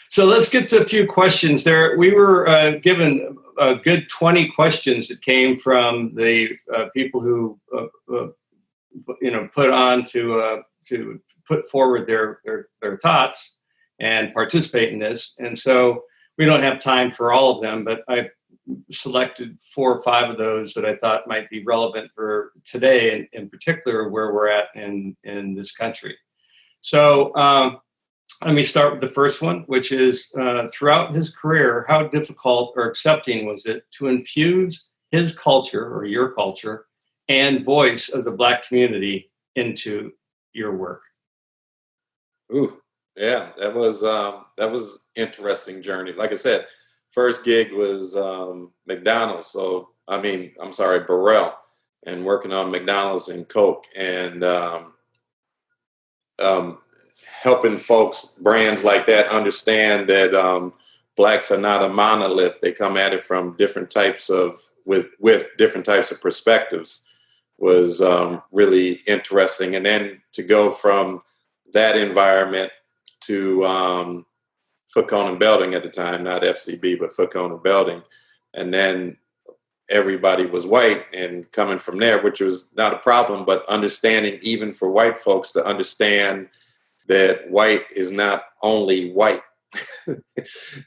So let's get to a few questions there. We were given a good 20 questions that came from the people who put on to put forward their thoughts and participate in this. And so we don't have time for all of them, but I selected 4 or 5 of those that I thought might be relevant for today, and in particular where we're at in this country. So let me start with the first one, which is throughout his career, how difficult or accepting was it to infuse his culture or your culture and voice of the Black community into your work? Ooh, yeah, that was interesting journey. Like I said, first gig was McDonald's. So I'm sorry, Burrell, and working on McDonald's and Coke, and helping folks, brands like that, understand that Blacks are not a monolith. They come at it from different types of with different types of perspectives was really interesting. And then to go from that environment to Foot Cone and Belding at the time, not FCB, but Foot Cone and Belding. And then everybody was white, and coming from there, which was not a problem, but understanding even for white folks to understand that white is not only white,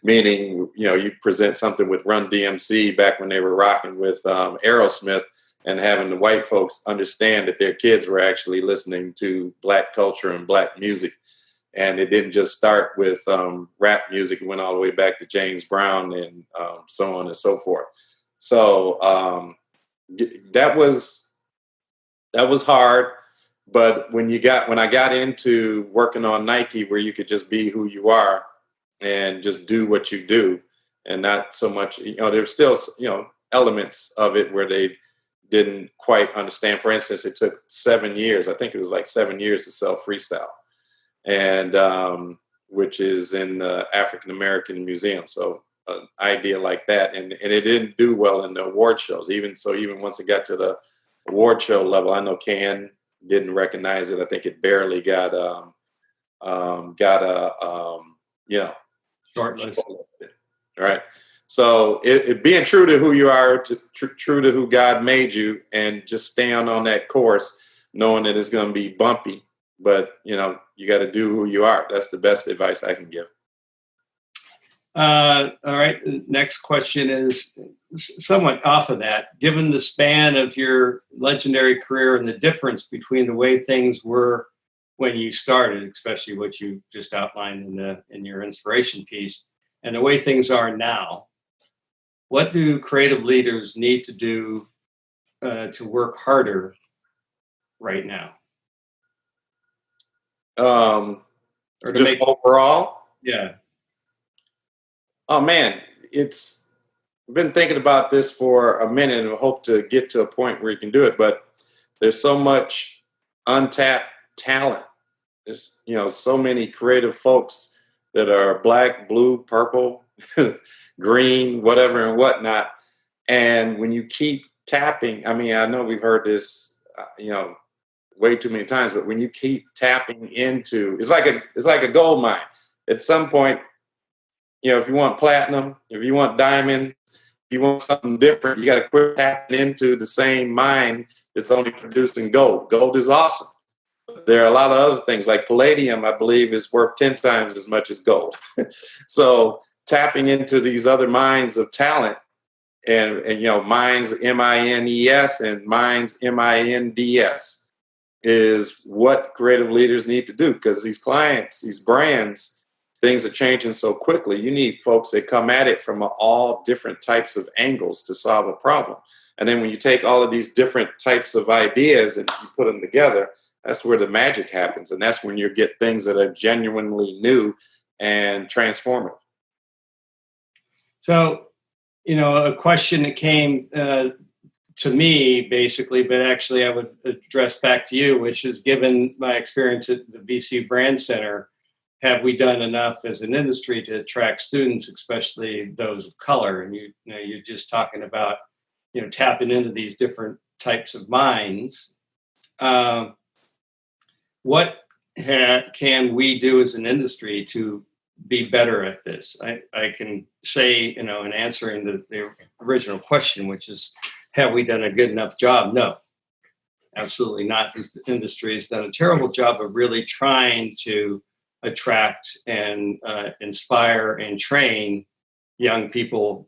meaning, you present something with Run DMC back when they were rocking with Aerosmith, and having the white folks understand that their kids were actually listening to Black culture and Black music. And it didn't just start with rap music. It went all the way back to James Brown and so on and so forth. So that was hard. But when I got into working on Nike, where you could just be who you are and just do what you do, and not so much, there's still, elements of it where they didn't quite understand. For instance, it took 7 years. I think it was like 7 years to sell Freestyle, and which is in the African American Museum. So an idea like that, and it didn't do well in the award shows. Even once it got to the award show level, I know Can didn't recognize it. I think it barely got a shortlist. Right. So it being true to who you are, true to who God made you, and just staying on that course, knowing that it's going to be bumpy, but you got to do who you are. That's the best advice I can give. All right. The next question is somewhat off of that. Given the span of your legendary career and the difference between the way things were when you started, especially what you just outlined in your inspiration piece, and the way things are now, what do creative leaders need to do to work harder right now? Or to just overall? Yeah. Oh man, I've been thinking about this for a minute and hope to get to a point where you can do it, but there's so much untapped talent. There's, so many creative folks that are Black, blue, purple, green, whatever and whatnot. And when you keep tapping, I know we've heard this, way too many times, but when you keep tapping into, it's like a gold mine. At some point, if you want platinum, if you want diamond, if you want something different, you got to quit tapping into the same mine that's only producing gold. Gold is awesome. There are a lot of other things, like palladium, I believe, is worth 10 times as much as gold. So tapping into these other mines of talent, and mines, MINES, and mines, MINDS, is what creative leaders need to do, because these clients, these brands, things are changing so quickly. You need folks that come at it from all different types of angles to solve a problem. And then when you take all of these different types of ideas and you put them together, that's where the magic happens. And that's when you get things that are genuinely new and transformative. So, a question that came to me, basically, but actually I would address back to you, which is, given my experience at the BC Brandcenter, have we done enough as an industry to attract students, especially those of color? And you're just talking about, tapping into these different types of minds. What can we do as an industry to be better at this? I can say, in answering the original question, which is, have we done a good enough job? No, absolutely not. This industry has done a terrible job of really trying to attract and inspire and train young people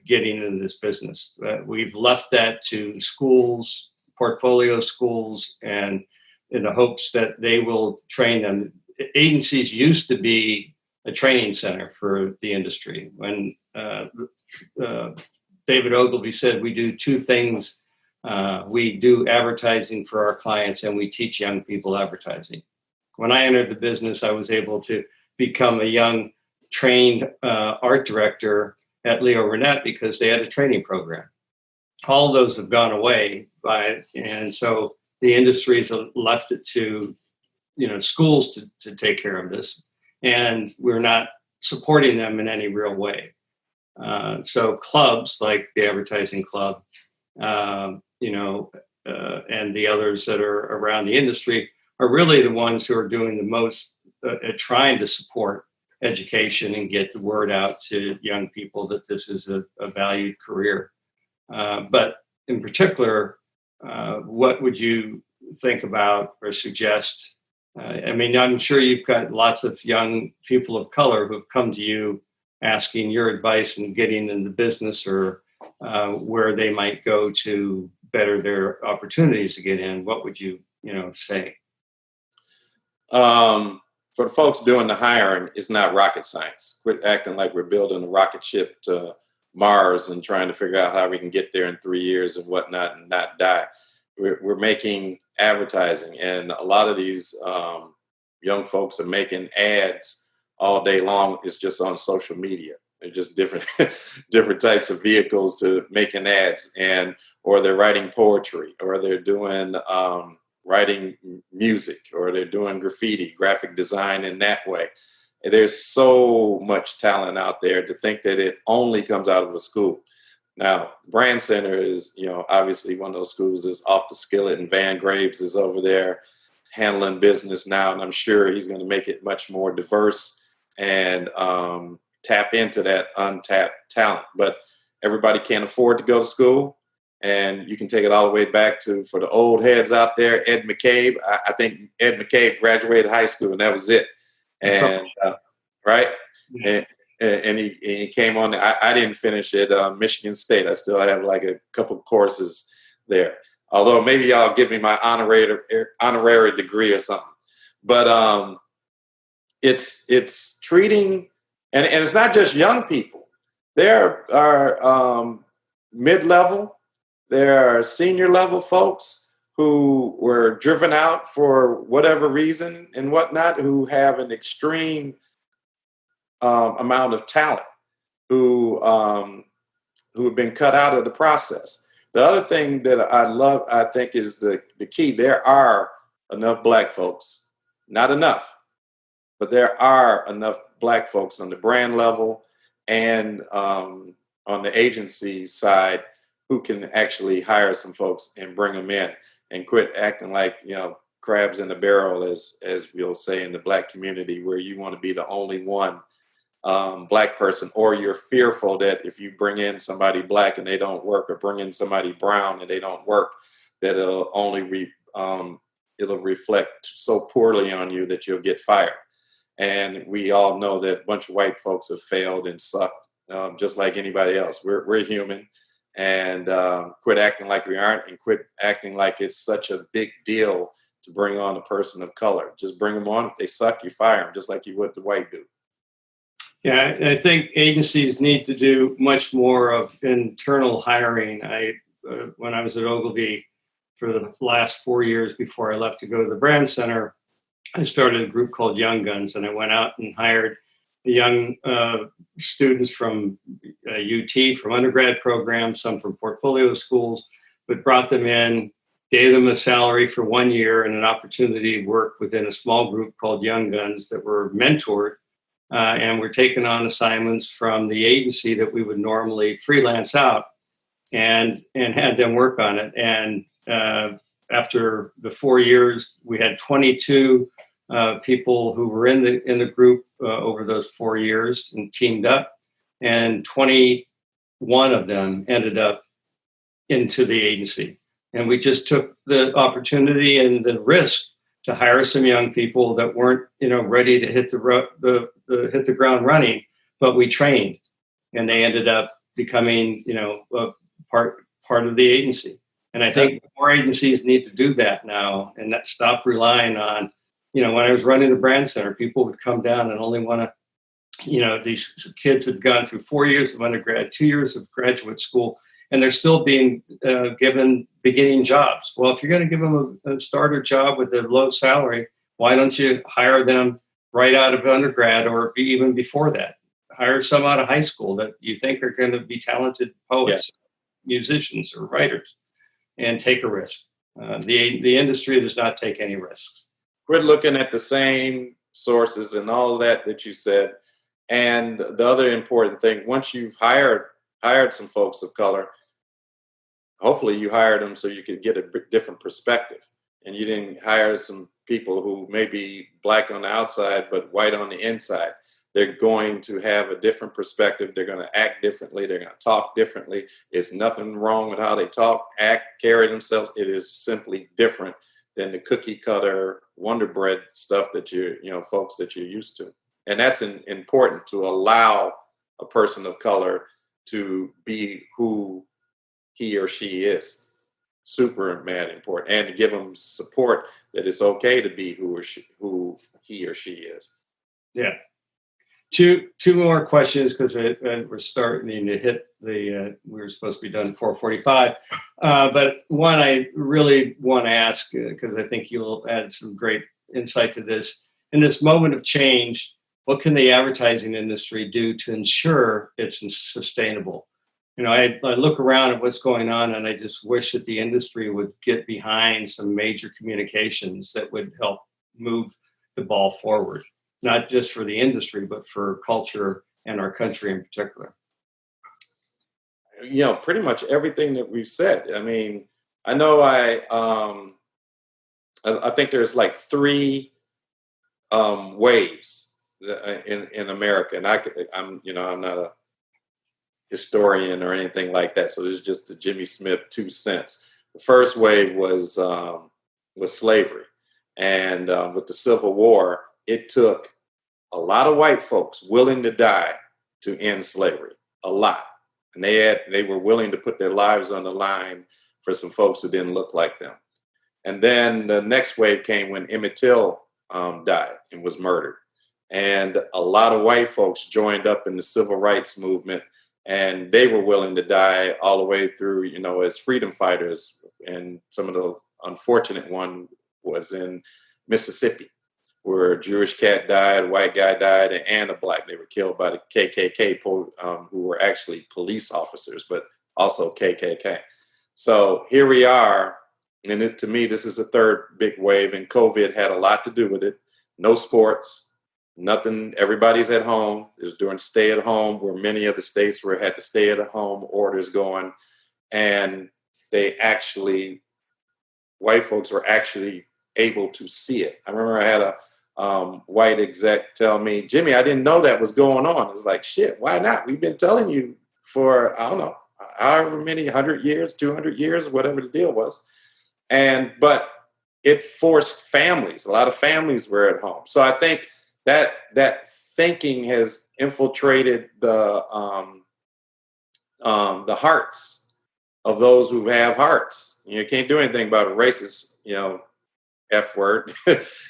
getting into this business. We've left that to schools, portfolio schools, and in the hopes that they will train them. Agencies used to be a training center for the industry. When David Ogilvy said, we do two things. We do advertising for our clients, and we teach young people advertising. When I entered the business, I was able to become a young trained art director at Leo Burnett because they had a training program. All those have gone away and so the industries have left it to, schools to take care of this, and we're not supporting them in any real way. So clubs like the Advertising Club, and the others that are around the industry are really the ones who are doing the most at trying to support education and get the word out to young people that this is a valued career. But in particular, what would you think about or suggest? I'm sure you've got lots of young people of color who've come to you asking your advice and getting in the business, or where they might go to better their opportunities to get in. What would you, say? For the folks doing the hiring, it's not rocket science. Quit acting like we're building a rocket ship to Mars and trying to figure out how we can get there in 3 years and whatnot and not die. We're making advertising, and a lot of these young folks are making ads all day long. It's just on social media. They're just different different types of vehicles to making ads, or they're writing poetry, or they're doing writing music, or they're doing graffiti, graphic design in that way. And there's so much talent out there to think that it only comes out of a school. Now, Brandcenter is, obviously one of those schools is off the skillet, and Van Graves is over there handling business now. And I'm sure he's going to make it much more diverse and tap into that untapped talent. But everybody can't afford to go to school. And you can take it all the way back to, for the old heads out there, Ed McCabe. I think Ed McCabe graduated high school, and that was it. And right, Yeah. and he came on. I didn't finish at Michigan State. I still have like a couple of courses there. Although maybe y'all give me my honorary degree or something. But it's treating, and it's not just young people. There are mid-level. There are senior level folks who were driven out for whatever reason and whatnot, who have an extreme amount of talent, who have been cut out of the process. The other thing that I think is the key. There are enough Black folks, not enough, but there are enough Black folks on the brand level and on the agency side who can actually hire some folks and bring them in, and quit acting like, crabs in the barrel, as we'll say in the Black community, where you want to be the only one Black person, or you're fearful that if you bring in somebody Black and they don't work, or bring in somebody brown and they don't work, that it'll reflect so poorly on you that you'll get fired. And we all know that a bunch of white folks have failed and sucked, just like anybody else. We're human. And quit acting like we aren't, and quit acting like it's such a big deal to bring on a person of color. Just bring them on. If they suck, you fire them, just like you would the white dude. Yeah, I think agencies need to do much more of internal hiring. When I was at Ogilvy for the last 4 years before I left to go to the Brandcenter, I started a group called Young Guns, and I went out and hired young students from UT, from undergrad programs, some from portfolio schools, but brought them in, gave them a salary for 1 year and an opportunity to work within a small group called Young Guns that were mentored, and were taking on assignments from the agency that we would normally freelance out, and had them work on it. And after the 4 years, we had 22 people who were in the group over those 4 years and teamed up, and 21 of them ended up into the agency. And we just took the opportunity and the risk to hire some young people that weren't, ready to hit hit the ground running, but we trained, and they ended up becoming, a part of the agency. And I think more agencies need to do that now, and not stop relying on, when I was running the Brandcenter, people would come down and only want to, these kids had gone through 4 years of undergrad, 2 years of graduate school, and they're still being given beginning jobs. Well, if you're going to give them a starter job with a low salary, why don't you hire them right out of undergrad, or even before that? Hire some out of high school that you think are going to be talented poets, musicians, or writers, and take a risk. The industry does not take any risks. We're looking at the same sources and all of that you said. And the other important thing, once you've hired some folks of color, hopefully you hired them so you could get a different perspective. And you didn't hire some people who may be black on the outside but white on the inside. They're going to have a different perspective. They're going to act differently. They're going to talk differently. It's nothing wrong with how they talk, act, carry themselves. It is simply different than the cookie cutter Wonder Bread stuff that folks that you're used to. And that's important, to allow a person of color to be who he or she is. Super mad important. And to give them support that it's okay to be who he or she is. Yeah. Two more questions, because we're starting to hit we were supposed to be done at 4:45. But one I really want to ask, because I think you'll add some great insight to this. In this moment of change, what can the advertising industry do to ensure it's sustainable? I look around at what's going on, and I just wish that the industry would get behind some major communications that would help move the ball forward, not just for the industry, but for culture and our country in particular. Pretty much everything that we've said. I mean, I know I think there's like 3 waves in America, and I'm not a historian or anything like that, so this is just the Jimmy Smith 2 cents. The first wave was slavery, and with the Civil War, it took a lot of white folks willing to die to end slavery, a lot, and they were willing to put their lives on the line for some folks who didn't look like them. And then the next wave came when Emmett Till died and was murdered, and a lot of white folks joined up in the civil rights movement, and they were willing to die all the way through, as freedom fighters. And some of the unfortunate one was in Mississippi, where a Jewish cat died, a white guy died, and a black. They were killed by the KKK, who were actually police officers, but also KKK. So here we are. And to me, this is the third big wave, and COVID had a lot to do with it. No sports. Nothing. Everybody's at home. It was during stay at home, where many of the states had to stay at home orders going, and white folks were actually able to see it. I remember I had a white exec tell me, "Jimmy, I didn't know that was going on." It's like, shit, why not? We've been telling you for, I don't know, however many 100 years, 200 years, whatever the deal was. But it forced families. A lot of families were at home. So I think that thinking has infiltrated the hearts of those who have hearts. You can't do anything about a racist, F word.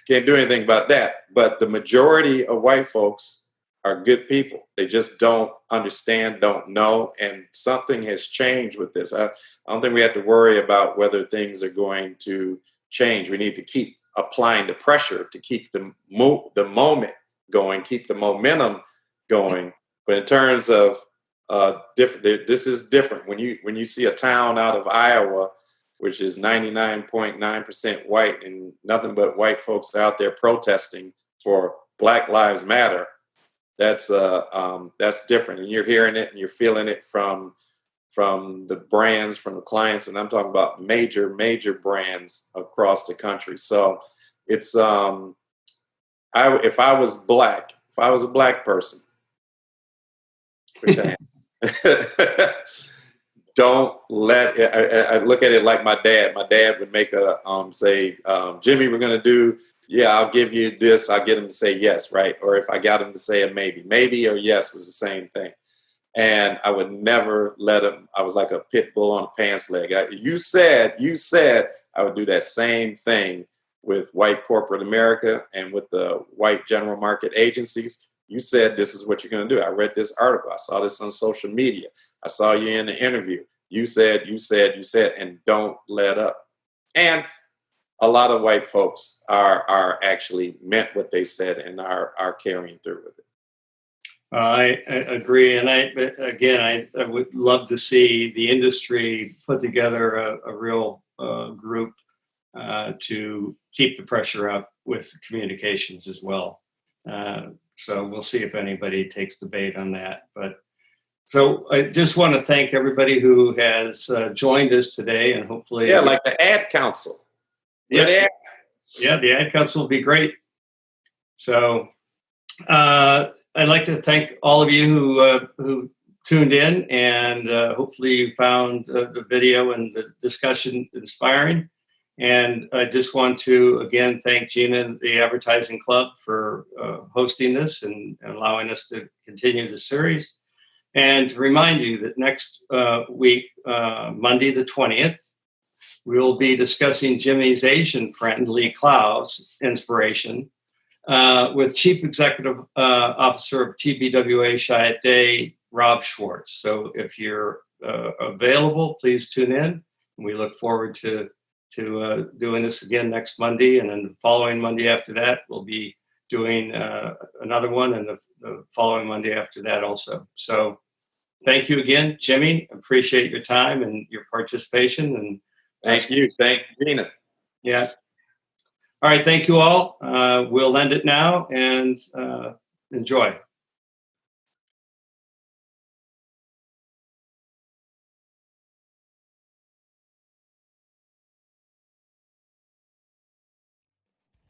Can't do anything about that. But the majority of white folks are good people. They just don't understand, don't know, and something has changed with this. I don't think we have to worry about whether things are going to change. We need to keep applying the pressure to keep the moment going, keep the momentum going. But in terms of this is different. When you see a town out of Iowa, which is 99.9% white, and nothing but white folks out there protesting for Black Lives Matter, that's different. And you're hearing it and you're feeling it from the brands, from the clients, and I'm talking about major brands across the country. So it's if I was black, if I was a black person, which I am, don't let it, I look at it like my dad. My dad would make a say, Jimmy, we're gonna do, yeah, I'll give you this. I'll get him to say yes, right? Or if I got him to say a maybe or yes was the same thing. And I would never let him. I was like a pit bull on a pants leg. You said, I would do that same thing with white corporate America and with the white general market agencies. You said this is what you're going to do. I read this article. I saw this on social media. I saw you in the interview. You said, and don't let up. And a lot of white folks are actually meant what they said and are carrying through with it. I agree, and I would love to see the industry put together a real group to keep the pressure up with communications as well. So we'll see if anybody takes the bait on that. But so I just want to thank everybody who has joined us today, and hopefully, like the ad council. Yeah, the ad council will be great. So. I'd like to thank all of you who tuned in, and hopefully you found the video and the discussion inspiring. And I just want to again thank Gina and the Advertising Club for hosting this and allowing us to continue the series. And to remind you that next week, Monday the 20th, we'll be discussing Jimmy's Asian friend, Lee Clow's inspiration, with Chief Executive Officer of TBWA Chiat Day, Rob Schwartz. So if you're available, please tune in. We look forward to doing this again next Monday, and then the following Monday after that, we'll be doing another one, and the following Monday after that also. So thank you again, Jimmy. Appreciate your time and your participation. And thank you, Gina. Yeah. All right, thank you all. We'll end it now and enjoy.